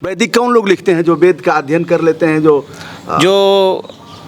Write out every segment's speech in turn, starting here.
वैदिक कौन लोग लिखते हैं जो वेद का अध्ययन कर लेते हैं? जो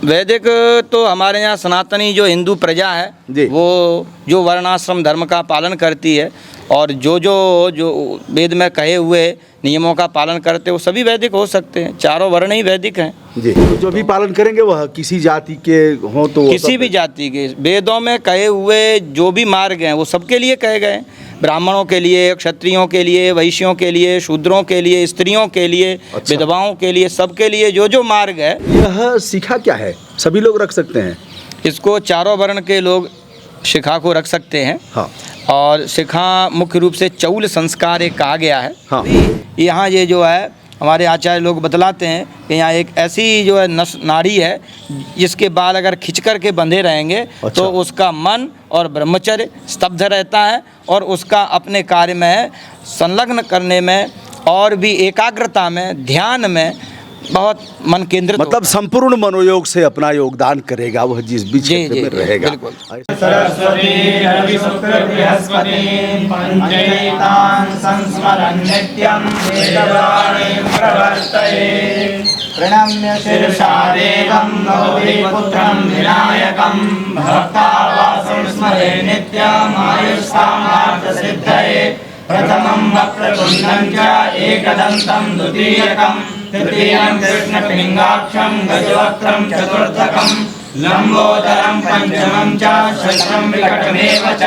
वैदिक तो हमारे यहाँ सनातनी जो हिंदू प्रजा है जी। वो जो वर्णाश्रम धर्म का पालन करती है और जो वेद में कहे हुए नियमों का पालन करते हैं वो सभी वैदिक हो सकते हैं। चारों वर्ण ही वैदिक हैं जी। जो भी पालन करेंगे वह किसी जाति के हों तो किसी भी जाति के। वेदों में कहे हुए जो भी मार्ग हैं वो सबके लिए कहे गए हैं। ब्राह्मणों के लिए, क्षत्रियों के लिए, वैश्यों के लिए, शूद्रों के लिए, स्त्रियों के लिए, अच्छा। विधवाओं के लिए, सबके लिए जो मार्ग है। यह शिखा क्या है? सभी लोग रख सकते हैं? इसको चारों वर्ण के लोग शिखा को रख सकते हैं। हाँ और शिखा मुख्य रूप से चौल संस्कार एक कहा गया है। हाँ। यहाँ ये जो है हमारे आचार्य लोग बतलाते हैं कि यहाँ एक ऐसी जो है नारी है जिसके बाल अगर खिंच कर के बंधे रहेंगे अच्छा। तो उसका मन और ब्रह्मचर्य स्तब्ध रहता है और उसका अपने कार्य में संलग्न करने में और भी एकाग्रता में, ध्यान में बहुत मन केंद्रित मतलब संपूर्ण मनोयोग से अपना योगदान करेगा वह जिस भी क्षेत्र में रहेगा। बिल्कुल। सरस्वती रवि शुक्र बृहस्पति पंचैतान् संस्मरन् नित्यं वेदवाणी प्रवर्तये प्रणम्य शिरसा देवं गौरीपुत्रं विनायकं भक्तावासं स्मरे नित्यम् आयुष्कामार्थसिद्धये प्रथमं वक्रतुण्डं च एकदन्तं द्वितीयकं तृतीयं कृष्णपिङ्गाक्षं गजवक्त्रं चतुर्थकं लंबोदरं पंचमं च षष्ठं विकटमेव च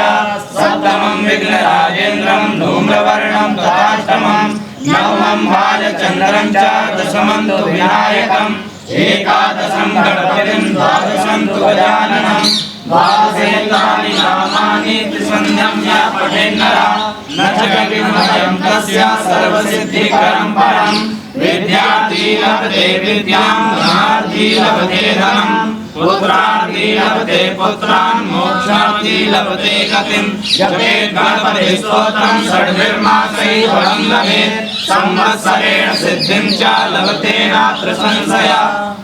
सप्तमं विघ्नराजेन्द्रं धूम्रवर्णं तथाष्टमं नवमं भालचन्द्रं च दशमं तु विनायकम् एकादशं गणपतिं द्वादशं तु गजाननं द्वादशेतानि नामानि त्रिसन्ध्यं या पठेन्नरः न च गतिमयं तस्य सर्वसिद्धिकरं परं विद्यार्थी लभते विद्यां धनार्थी लभते धनं पुत्रार्थी लभते पुत्रान् मोक्षार्थी लभते गतिं जपेत् गणपति स्तोत्रं षड्भिर्मासैः फलं लभेत् संवत्सरेण सिद्धिं च लभते नात्र संशयः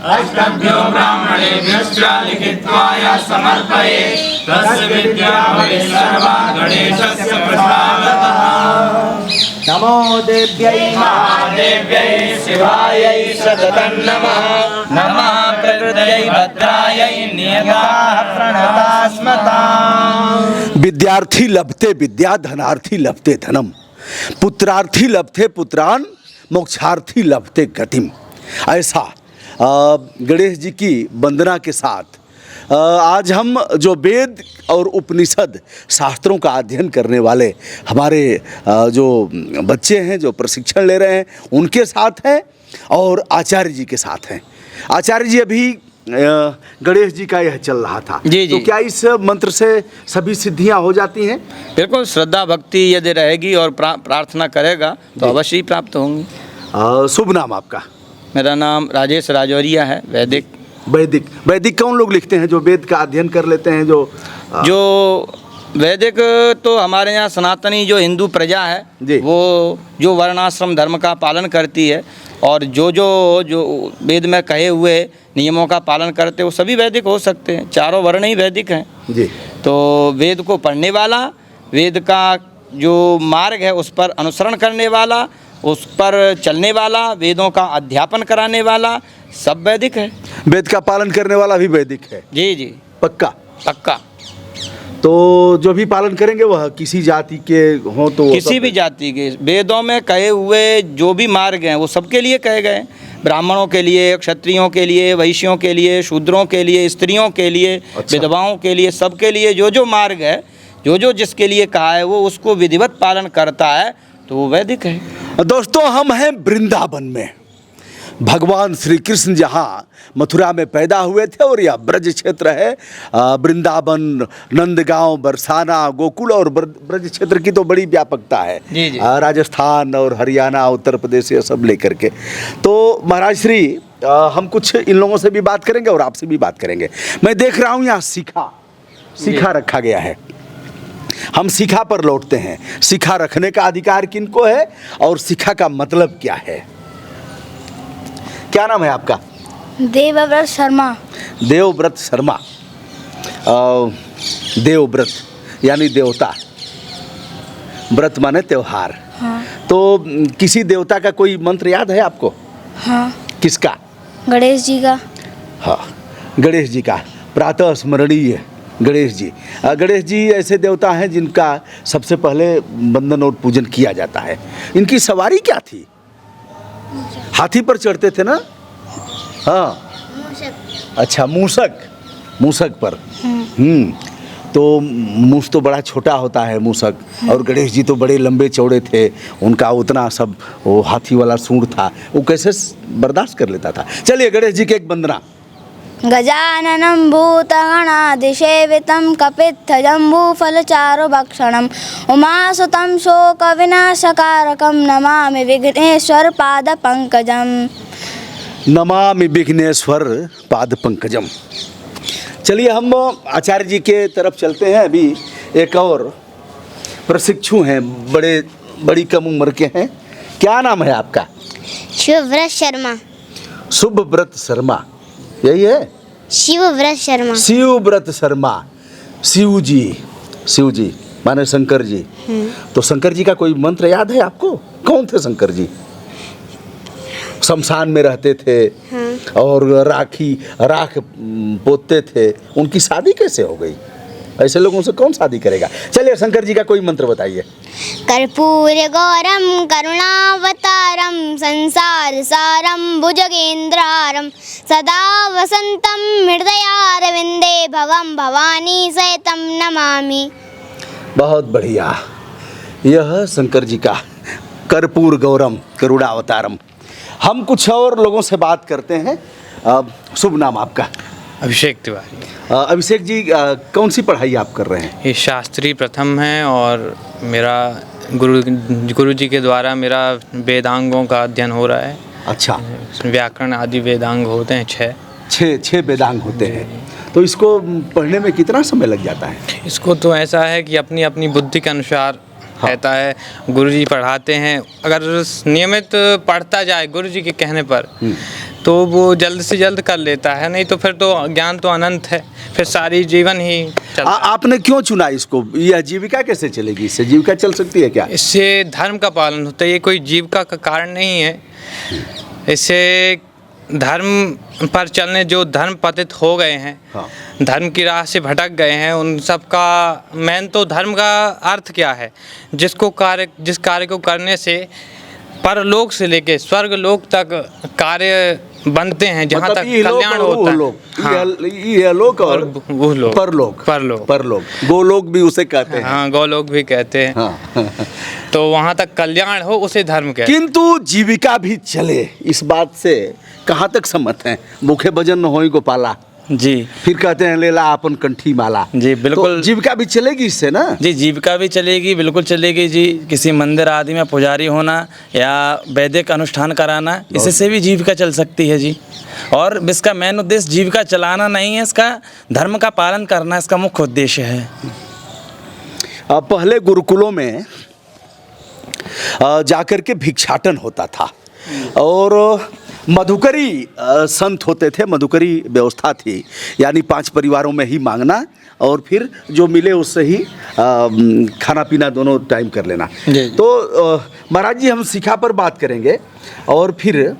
अष्टभ्यो ब्राह्मणेभ्यश्च लिखित्वा यः समर्पयेत् तस्य विद्या भवेत् सर्वा गणेशस्य प्रसादतः। नमो देव्यै महादेव्यै शिवायै सततं नमः। नमः प्रकृत्यै भद्रायै नियताः प्रणतास्मताम्। विद्यार्थी लभते विद्या, धनार्थी लभते धनम, पुत्रार्थी लभते पुत्रान, मोक्षार्थी लभते गतिम। ऐसा गणेश जी की वंदना के साथ आज हम जो वेद और उपनिषद शास्त्रों का अध्ययन करने वाले हमारे जो बच्चे हैं जो प्रशिक्षण ले रहे हैं उनके साथ हैं और आचार्य जी के साथ हैं। आचार्य जी अभी गणेश जी का यह चल रहा था। जी। तो क्या इस मंत्र से सभी सिद्धियां हो जाती हैं? बिल्कुल। श्रद्धा भक्ति यदि रहेगी और प्रार्थना करेगा तो अवश्य ही प्राप्त होंगी। शुभ नाम आपका? मेरा नाम राजेश राजौरिया है। वैदिक कौन लोग लिखते हैं जो वेद का अध्ययन कर लेते हैं? जो वैदिक तो हमारे यहाँ सनातनी जो हिंदू प्रजा है जी। वो जो वर्णाश्रम धर्म का पालन करती है और जो वेद में कहे हुए नियमों का पालन करते हैं वो सभी वैदिक हो सकते हैं। चारों वर्ण ही वैदिक हैं जी। तो वेद को पढ़ने वाला, वेद का जो मार्ग है उस पर अनुसरण करने वाला, उस पर चलने वाला, वेदों का अध्यापन कराने वाला सब वैदिक है। वेद का पालन करने वाला भी वैदिक है? जी। पक्का। तो जो भी पालन करेंगे वह किसी जाति के हों तो किसी भी जाति के। वेदों में कहे हुए जो भी मार्ग हैं वो सबके लिए कहे गए हैं। ब्राह्मणों के लिए, क्षत्रियों के लिए, वैश्यों के लिए, शूद्रों के लिए, स्त्रियों के लिए, अच्छा। विधवाओं के लिए, सबके लिए जो मार्ग है, जो जिसके लिए कहा है वो उसको विधिवत पालन करता है तो वो वैदिक है। दोस्तों, हम हैं वृंदावन में। भगवान श्री कृष्ण जहाँ मथुरा में पैदा हुए थे और यह ब्रज क्षेत्र है। वृंदावन, नंदगांव, बरसाना, गोकुल और ब्रज क्षेत्र की तो बड़ी व्यापकता है। जी। राजस्थान और हरियाणा, उत्तर प्रदेश ये सब लेकर के। तो महाराज श्री हम कुछ इन लोगों से भी बात करेंगे और आपसे भी बात करेंगे। मैं देख रहा हूँ यहाँ शिखा रखा गया है। हम शिखा पर लौटते हैं। शिखा रखने का अधिकार किनको है और शिखा का मतलब क्या है? क्या नाम है आपका? देवव्रत शर्मा। देवव्रत शर्मा। देवव्रत यानी देवता, व्रत माने त्योहार। हाँ। तो किसी देवता का कोई मंत्र याद है आपको? हाँ, किसका? गणेश जी का। हाँ, गणेश जी का प्रातः स्मरणीय गणेश जी। गणेश जी ऐसे देवता हैं जिनका सबसे पहले वंदन और पूजन किया जाता है। इनकी सवारी क्या थी? हाथी पर चढ़ते थे ना? हाँ, अच्छा, मूसक पर। तो मूस तो बड़ा छोटा होता है मूसक, और गणेश जी तो बड़े लंबे चौड़े थे। उनका उतना सब वो हाथी वाला सूंड था, वो कैसे बर्दाश्त कर लेता था? चलिए गणेश जी के एक वंदना। गजाननं भूतगणाधिसेवितं कपित्थजम्बूफलचारुभक्षणम् उमासुतं शोकविनाशकारकं नमामि विघ्नेश्वर पादपङ्कजम्। नमामि विघ्नेश्वर पाद पंकजम। चलिए हम आचार्य जी के तरफ चलते हैं। अभी एक और प्रशिक्षु हैं, बड़ी कम उम्र के हैं। क्या नाम है आपका? शिवव्रत शर्मा। शुभव्रत शर्मा, यही है? शिवव्रत शर्मा। शिवव्रत शर्मा। शिव जी माने शंकर जी। तो शंकर जी का कोई मंत्र याद है आपको? कौन थे शंकर जी? शमशान में रहते थे। हाँ। और राख पोतते थे। उनकी शादी कैसे हो गई? ऐसे लोगों से कौन शादी करेगा? चलिए शंकर जी का कोई मंत्र बताइए। कर्पूर गौरम करुणावतारम संसार सारम भुजगेंद्रारम सदा वसंतम हृदयारविंदे भवम भवानी सहितम नमामि। बहुत बढ़िया, यह शंकर जी का कर्पूर गौरम करुणावतारम। हम कुछ और लोगों से बात करते हैं। शुभ नाम आपका? अभिषेक तिवारी। अभिषेक जी, कौन सी पढ़ाई आप कर रहे हैं? ये शास्त्री प्रथम है और मेरा गुरु जी के द्वारा मेरा वेदांगों का अध्ययन हो रहा है। अच्छा, व्याकरण आदि वेदांग होते हैं, छः वेदांग होते हैं। तो इसको पढ़ने में कितना समय लग जाता है? इसको तो ऐसा है कि अपनी अपनी बुद्धि के अनुसार रहता है। गुरुजी पढ़ाते हैं, अगर नियमित पढ़ता जाए गुरुजी के कहने पर तो वो जल्द से जल्द कर लेता है, नहीं तो फिर तो ज्ञान तो अनंत है, फिर सारी जीवन ही चलता है। आपने क्यों चुना इसको? यह जीविका कैसे चलेगी? इससे जीविका चल सकती है क्या? इससे धर्म का पालन होता है, ये कोई जीविका का कारण नहीं है। इससे धर्म पर चलने जो धर्म पतित हो गए हैं, हाँ। धर्म की राह से भटक गए हैं, उन सब का मेन तो धर्म का अर्थ क्या है? जिस कार्य को करने से परलोक से लेके स्वर्ग लोक तक कार्य बनते हैं, जहाँ तक कल्याण होता है। ये लोक और परलोक, गोलोक भी उसे कहते हैं। हाँ, गोलोक भी कहते हैं। हाँ। तो वहाँ तक कल्याण हो उसे धर्म कहते हैं। किंतु जीविका भी चले, इस बात से कहाँ तक सम्मत हैं? भूखे भजन न होई गोपाला जी। फिर कहते हैं लेला अपन कंठी माला। जी बिल्कुल। तो जीविका भी चलेगी इससे ना? जी, जीविका भी चलेगी, बिल्कुल चलेगी जी। किसी मंदिर आदि में पुजारी होना या वैदिक अनुष्ठान कराना, इससे भी जीविका चल सकती है जी। और इसका मेन उद्देश्य जीविका चलाना नहीं है, इसका धर्म का पालन करना इसका मुख्य उद्देश्य है। पहले गुरुकुलों में जाकर के भिक्षाटन होता था और मधुकरी संत होते थे, मधुकरी व्यवस्था थी, यानी 5 परिवारों में ही मांगना और फिर जो मिले उससे ही खाना पीना दोनों टाइम कर लेना। तो महाराज जी, हम शिखा पर बात करेंगे और फिर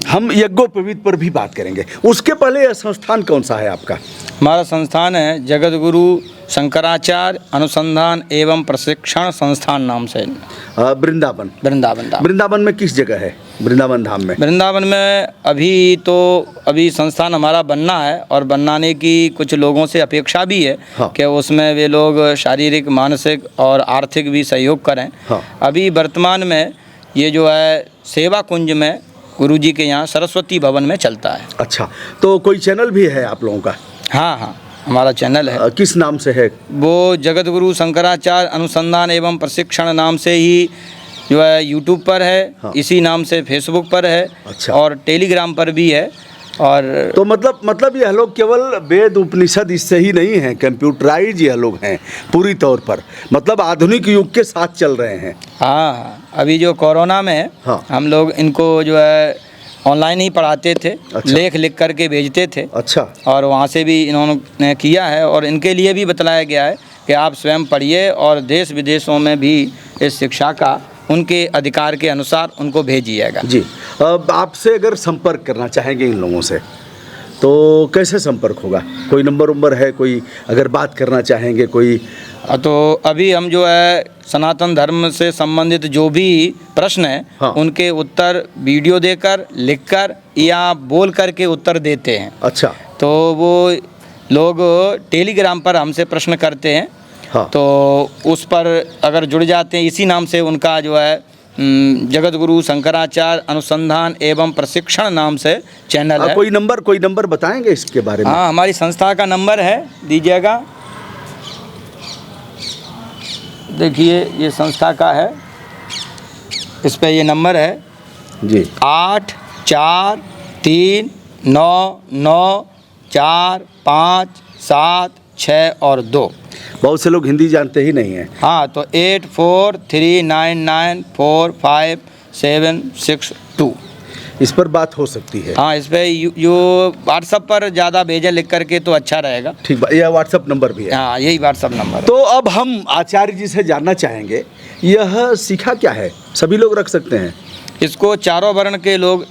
हम यज्ञोपवीत पर भी बात करेंगे। उसके पहले यह संस्थान कौन सा है आपका? हमारा संस्थान है जगत गुरु शंकराचार्य अनुसंधान एवं प्रशिक्षण संस्थान नाम से। वृंदावन में किस जगह है? वृंदावन धाम में? वृंदावन में अभी संस्थान हमारा बनना है और बनाने की कुछ लोगों से अपेक्षा भी है। हाँ। कि उसमें वे लोग शारीरिक, मानसिक और आर्थिक भी सहयोग करें। हाँ। अभी वर्तमान में ये जो है सेवा कुंज में गुरुजी के यहाँ सरस्वती भवन में चलता है। अच्छा, तो कोई चैनल भी है आप लोगों का? हाँ, हमारा चैनल है। किस नाम से है? वो जगत गुरु शंकराचार्य अनुसंधान एवं प्रशिक्षण नाम से ही जो है यूट्यूब पर है। हाँ। इसी नाम से फेसबुक पर है। अच्छा। और टेलीग्राम पर भी है। और तो मतलब यह लोग केवल वेद उपनिषद इससे ही नहीं हैं, कंप्यूटराइज यह लोग हैं पूरी तौर पर, मतलब आधुनिक युग के साथ चल रहे हैं। हाँ, अभी जो कोरोना में हाँ। हम लोग इनको जो है ऑनलाइन ही पढ़ाते थे। अच्छा। लेख लिख करके भेजते थे। अच्छा। और वहाँ से भी इन्होंने किया है और इनके लिए भी बतलाया गया है कि आप स्वयं पढ़िए और देश विदेशों में भी इस शिक्षा का उनके अधिकार के अनुसार उनको भेजिएगा। जी, अब आपसे अगर संपर्क करना चाहेंगे इन लोगों से तो कैसे संपर्क होगा? कोई नंबर है, कोई अगर बात करना चाहेंगे कोई? तो अभी हम जो है सनातन धर्म से संबंधित जो भी प्रश्न है, हाँ। उनके उत्तर वीडियो देकर, लिखकर या बोल करके उत्तर देते हैं। अच्छा, तो वो लोग टेलीग्राम पर हमसे प्रश्न करते हैं। हाँ। तो उस पर अगर जुड़ जाते हैं, इसी नाम से उनका जो है जगत गुरु शंकराचार्य अनुसंधान एवं प्रशिक्षण नाम से चैनल है। कोई नंबर बताएंगे इसके बारे में? हाँ, हमारी संस्था का नंबर है, दीजिएगा। देखिए, ये संस्था का है, इस पे ये नंबर है जी, 84399457 और 2। बहुत से लोग हिंदी जानते ही नहीं हैं। हाँ, तो 8439945762 इस पर बात हो सकती है। हाँ, इस पे यो व्हाट्सएप पर ज़्यादा भेजें लिख करके तो अच्छा रहेगा। ठीक, यह व्हाट्सएप नंबर भी है। हाँ, यही व्हाट्सएप नंबर है। तो अब हम आचार्य जी से जानना चाहेंगे, यह शिखा क्या है? सभी लोग रख सकते हैं? इसको चारों वर्ण के लोग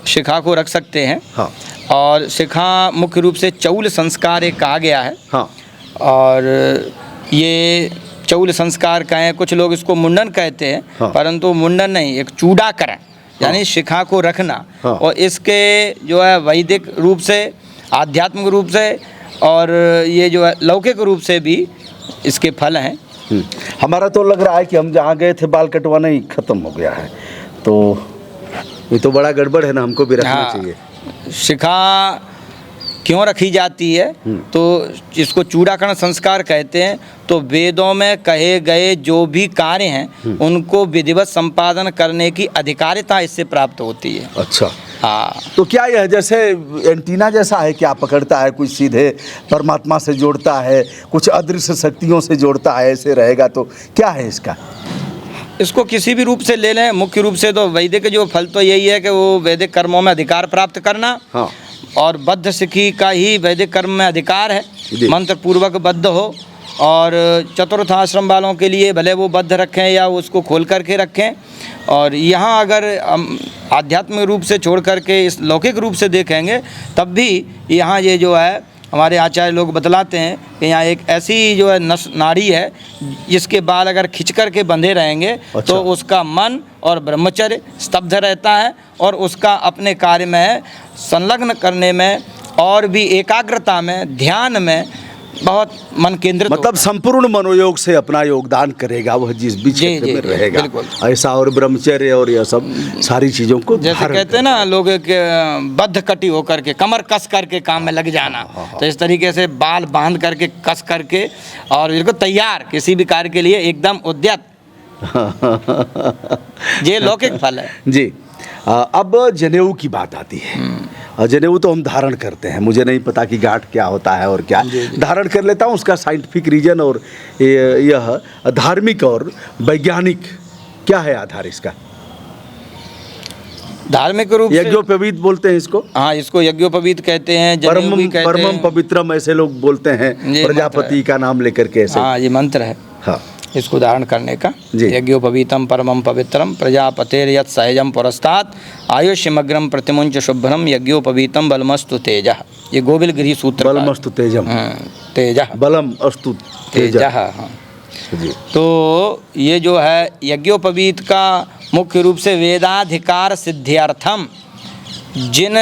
शिखा को रख सकते हैं। हाँ, और शिखा मुख्य रूप से चौल संस्कार एक कहा गया है। हाँ, और ये चौल संस्कार कहें, कुछ लोग इसको मुंडन कहते हैं। हाँ। परंतु मुंडन नहीं, एक चूड़ाकरण, यानी शिखा को रखना। हाँ। और इसके जो है वैदिक रूप से, आध्यात्मिक रूप से और ये जो है लौकिक रूप से भी इसके फल हैं। हमारा तो लग रहा है कि हम जहाँ गए थे बाल कटवाना ही खत्म हो गया है, तो ये तो बड़ा गड़बड़ है ना, हमको भी रखना हाँ, चाहिए। शिखा क्यों रखी जाती है? तो इसको चूड़ाकरण संस्कार कहते हैं। तो वेदों में कहे गए जो भी कार्य हैं उनको विधिवत संपादन करने की अधिकारिता इससे प्राप्त होती है। अच्छा, हाँ, तो क्या यह जैसे एंटीना जैसा है, क्या पकड़ता है? कुछ सीधे परमात्मा से जोड़ता है, कुछ अदृश्य शक्तियों से जोड़ता है, ऐसे रहेगा तो क्या है इसका? इसको किसी भी रूप से ले लें। मुख्य रूप से तो वैदिक जो फल तो यही है कि वो वैदिक कर्मों में अधिकार प्राप्त करना। हाँ, और बद्ध सिखी का ही वैदिक कर्म में अधिकार है, जी। मंत्र पूर्वक बद्ध हो। और चतुर्थ आश्रम वालों के लिए भले वो बद्ध रखें या उसको खोल करके रखें। और यहाँ अगर हम आध्यात्मिक रूप से छोड़ करके इस लौकिक रूप से देखेंगे, तब भी यहाँ ये जो है हमारे आचार्य लोग बतलाते हैं कि यहाँ एक ऐसी जो है नस नाड़ी है जिसके बाल अगर खिंच करके बंधे रहेंगे। अच्छा। तो उसका मन और ब्रह्मचर्य स्तब्ध रहता है और उसका अपने कार्य में संलग्न करने में और भी एकाग्रता में, ध्यान में बहुत मन केंद्रित मतलब संपूर्ण मनोयोग से अपना योगदान करेगा वह जिस भी क्षेत्र में रहेगा, बिल्कुल। ऐसा। और ब्रह्मचर्य और यह सब सारी चीजों को जैसे धारण कहते हैं ना लोग के बद्ध कटी होकर के, कमर कस करके काम में लग जाना। तो इस तरीके से बाल बांध करके, कस करके और बिल्कुल तैयार किसी भी कार्य के लिए एकदम उद्यत, ये लौकिक फल है जी। अब जनेऊ की बात आती है। जनेऊ तो हम धारण करते हैं, मुझे नहीं पता कि गांठ क्या होता है और क्या धारण कर लेता हूँ। उसका साइंटिफिक रीजन और यह धार्मिक और वैज्ञानिक क्या है आधार इसका? धार्मिक रूप से यज्ञोपवीत बोलते हैं इसको। हाँ, इसको यज्ञोपवीत कहते हैं, जनेऊ भी कहते परमम हैं। पवित्रम ऐसे लोग बोलते हैं, ये प्रजापति का नाम लेकर के ऐसे। हाँ, ये मंत्र है। हाँ, इसको धारण करने का। जी। यज्ञोपवीतम परमं पवित्रम प्रजापतेर्यत् सहजम पुरस्तात् आयुष्यमग्रम प्रतिमुंच शुभ्रम यज्ञोपवीतम बलमस्तु तेजः। ये गोविल गृह सूत्र। बलमस्तु तेजम। तेजः, बलम अस्तु तेजः। हाँ, जी। तो ये जो है यज्ञोपवीत का मुख्य रूप से वेदाधिकार सिद्ध्यर्थम, जिन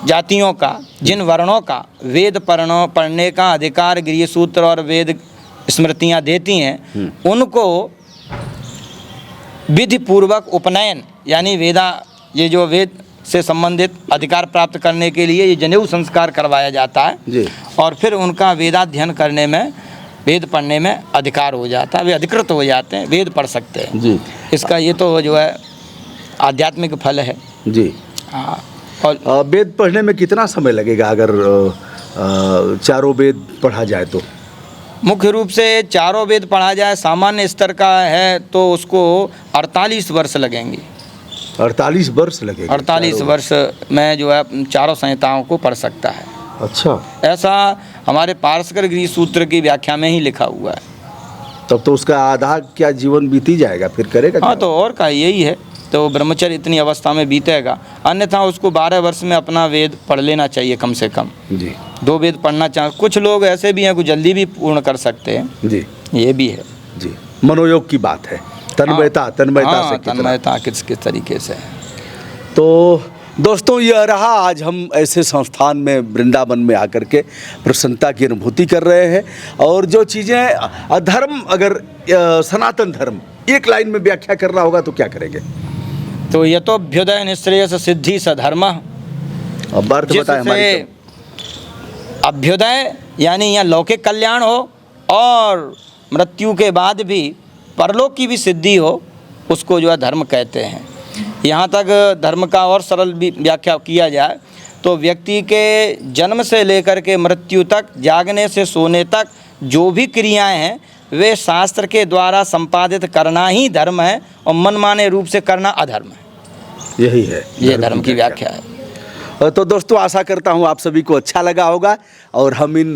जातियों का, जिन वर्णों का वेद पढ़ने का अधिकार गृह सूत्र और वेद स्मृतियाँ देती हैं, उनको विधि पूर्वक उपनयन यानी ये जो वेद से संबंधित अधिकार प्राप्त करने के लिए ये जनेऊ संस्कार करवाया जाता है जी। और फिर उनका वेदाध्ययन करने में, वेद पढ़ने में अधिकार हो जाता है, वे अधिकृत हो जाते हैं, वेद पढ़ सकते हैं जी। इसका ये तो जो है आध्यात्मिक फल है जी। हाँ। और वेद पढ़ने में कितना समय लगेगा अगर चारों वेद पढ़ा जाए तो? मुख्य रूप से चारों वेद पढ़ा जाए, सामान्य स्तर का है तो उसको 48 वर्ष लगेंगे। 48 वर्ष लगेगा? 48 वर्ष में जो है चारों संहिताओं को पढ़ सकता है। अच्छा, ऐसा हमारे पारस्कर गृह सूत्र की व्याख्या में ही लिखा हुआ है। तब तो उसका आधा क्या जीवन बीती जाएगा, फिर करेगा हाँ क्या? तो और का यही है, तो ब्रह्मचर्य इतनी अवस्था में बीतेगा। अन्यथा उसको 12 वर्ष में अपना वेद पढ़ लेना चाहिए कम से कम, जी 2 वेद पढ़ना चाहिए। कुछ लोग ऐसे भी हैं कुछ जल्दी भी पूर्ण कर सकते हैं, जी ये भी है। जी, मनोयोग की बात है, तन्मयता तन्मयता हाँ, से कितना। तन्मयता किस तरीके से है। तो दोस्तों यह रहा, आज हम ऐसे संस्थान में वृंदावन में आकर के प्रसन्नता की अनुभूति कर रहे हैं। और जो चीज़ें धर्म, अगर सनातन धर्म एक लाइन में व्याख्या करना होगा तो क्या करेंगे? तो ये तो अभ्युदय निश्रेयस सिद्धि सधर्म, अब अर्थ बताएं हमारी जिससे अभ्युदय यानी यहाँ लौकिक कल्याण हो और मृत्यु के बाद भी परलोक की भी सिद्धि हो, उसको जो है धर्म कहते हैं। यहाँ तक धर्म का और सरल भी व्याख्या किया जाए तो व्यक्ति के जन्म से लेकर के मृत्यु तक, जागने से सोने तक जो भी क्रियाएं हैं वे शास्त्र के द्वारा संपादित करना ही धर्म है, और मनमाने रूप से करना अधर्म है। यही है, ये धर्म की व्याख्या है। तो दोस्तों आशा करता हूँ आप सभी को अच्छा लगा होगा। और हम इन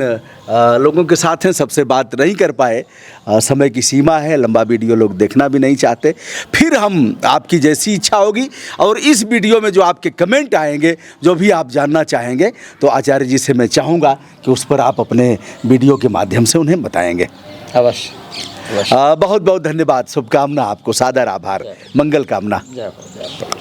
लोगों के साथ हैं, सबसे बात नहीं कर पाए, समय की सीमा है, लंबा वीडियो लोग देखना भी नहीं चाहते। फिर हम आपकी जैसी इच्छा होगी और इस वीडियो में जो आपके कमेंट आएंगे, जो भी आप जानना चाहेंगे, तो आचार्य जी से मैं चाहूँगा कि उस पर आप अपने वीडियो के माध्यम से उन्हें बताएंगे। अवश्य। बहुत बहुत धन्यवाद, शुभकामना आपको, सादर आभार, मंगल कामना। जय हो, जय हो।